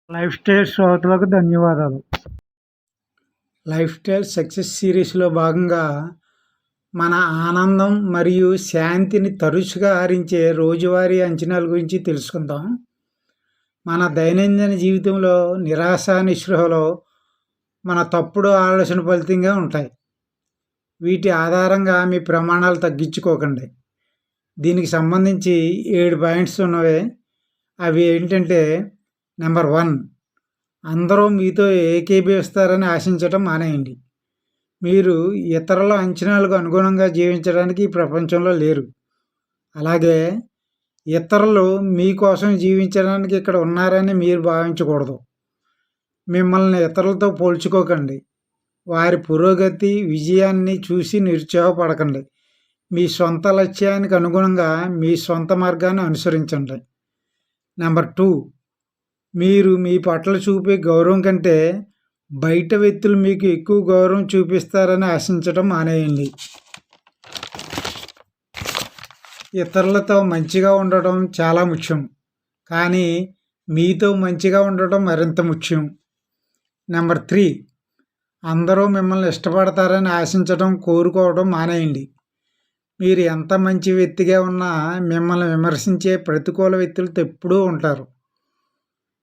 Life style శ్రోతలకు ధన్యవాదాలు. Life style success సిరీస్లో భాగంగా మన ఆనందం మరియు శాంతిని తరచుగా హరించే రోజువారీ అంచనాల గురించి తెలుసుకుందాం. మన దైనందిన జీవితంలో నిరాశ నిస్పృహలో మన తప్పుడు ఆలోచన ఫలితంగా ఉంటాయి. వీటి ఆధారంగా మీ ప్రమాణాలు తగ్గించుకోకండి. దీనికి సంబంధించి 7 పాయింట్స్ ఉన్నవి. అవి ఏంటంటే, నెంబర్ 1, అందరూ మీతో ఏకీభవిస్తారని ఆశించటం మానేయండి. మీరు ఇతరుల అంచనాలకు అనుగుణంగా జీవించడానికి ఈ ప్రపంచంలో లేరు. అలాగే ఇతరులు మీకోసం జీవించడానికి ఇక్కడ ఉన్నారని మీరు భావించకూడదు. మిమ్మల్ని ఇతరులతో పోల్చుకోకండి. వారి పురోగతి, విజయాన్ని చూసి నిరుత్సాహపడకండి. మీ సొంత లక్ష్యానికి అనుగుణంగా మీ సొంత మార్గాన్ని అనుసరించండి. నెంబర్ 2, మీరు మీ పట్ల చూపే గౌరవం కంటే బయట వ్యక్తులు మీకు ఎక్కువ గౌరవం చూపిస్తారని ఆశించడం మానేయండి. ఇతరులతో మంచిగా ఉండటం చాలా ముఖ్యం, కానీ మీతో మంచిగా ఉండటం మరింత ముఖ్యం. నెంబర్ 3, అందరూ మిమ్మల్ని ఇష్టపడతారని ఆశించడం, కోరుకోవడం మానేయండి. మీరు ఎంత మంచి వ్యక్తిగా ఉన్నా మిమ్మల్ని విమర్శించే ప్రతికూల వ్యక్తులతో ఎప్పుడూ ఉంటారు.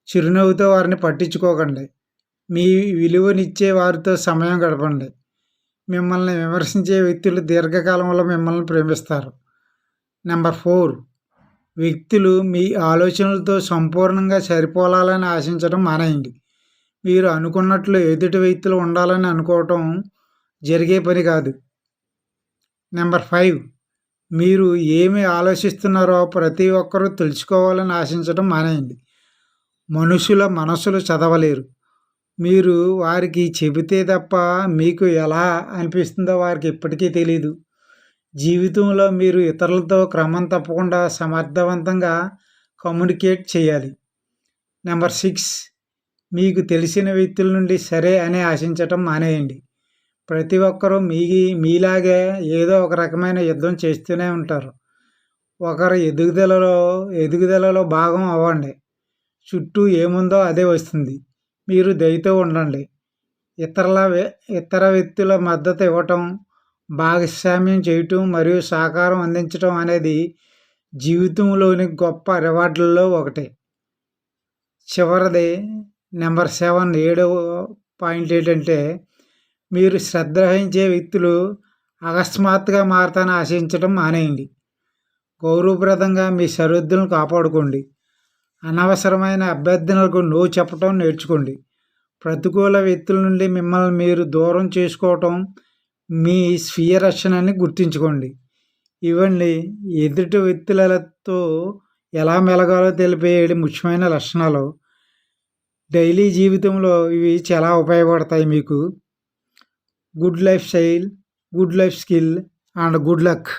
చిరునవ్వుతో వారిని పట్టించుకోకండి. మీ విలువనిచ్చే వారితో సమయం గడపండి. మిమ్మల్ని విమర్శించే వ్యక్తులు దీర్ఘకాలంలో మిమ్మల్ని ప్రేమిస్తారు. నెంబర్ 4, వ్యక్తులు మీ ఆలోచనలతో సంపూర్ణంగా సరిపోలాలని ఆశించడం మానేయండి. మీరు అనుకున్నట్లు ఎదుటి వ్యక్తులు ఉండాలని అనుకోవటం జరిగే పని కాదు. నెంబర్ 5, మీరు ఏమి ఆలోచిస్తున్నారో ప్రతి ఒక్కరూ తెలుసుకోవాలని ఆశించడం మానేయండి. మనుషుల మనసులు చదవలేరు. మీరు వారికి చెబితే తప్ప మీకు ఎలా అనిపిస్తుందో వారికి ఎప్పటికీ తెలియదు. జీవితంలో మీరు ఇతరులతో క్రమం తప్పకుండా సమర్థవంతంగా కమ్యూనికేట్ చేయాలి. నెంబర్ 6, మీకు తెలిసిన వ్యక్తుల నుండి సరే అని ఆశించటం మానేయండి. ప్రతి ఒక్కరూ మీలాగే ఏదో ఒక రకమైన యుద్ధం చేస్తూనే ఉంటారు. ఒకరు ఎదుగుదలలో భాగం అవ్వండి. చుట్టూ ఏముందో అదే వస్తుంది. మీరు దయతో ఉండండి. ఇతర వ్యక్తుల మద్దతు ఇవ్వటం, భాగస్వామ్యం చేయటం మరియు సహకారం అందించటం అనేది జీవితంలోని గొప్ప రివార్డులలో ఒకటి. చివరిది నెంబర్ 7వ పాయింట్ ఏంటంటే, మీరు శ్రద్ధ వహించే వ్యక్తులు అకస్మాత్తుగా మారతానని ఆశించడం మానేయండి. గౌరవప్రదంగా మీ సరిహద్దులను కాపాడుకోండి. అనవసరమైన అభ్యర్థనలకు నో చెప్పటం నేర్చుకోండి. ప్రతికూల వ్యక్తుల నుండి మిమ్మల్ని మీరు దూరం చేసుకోవటం మీ స్వీయ రక్షణని గుర్తుంచుకోండి. ఇవన్నీ ఎదుటి వ్యక్తులతో ఎలా మెలగాలో తెలిపే 7 ముఖ్యమైన లక్షణాలు. డైలీ జీవితంలో ఇవి చాలా ఉపయోగపడతాయి మీకు. Good life style, good life skill and good luck.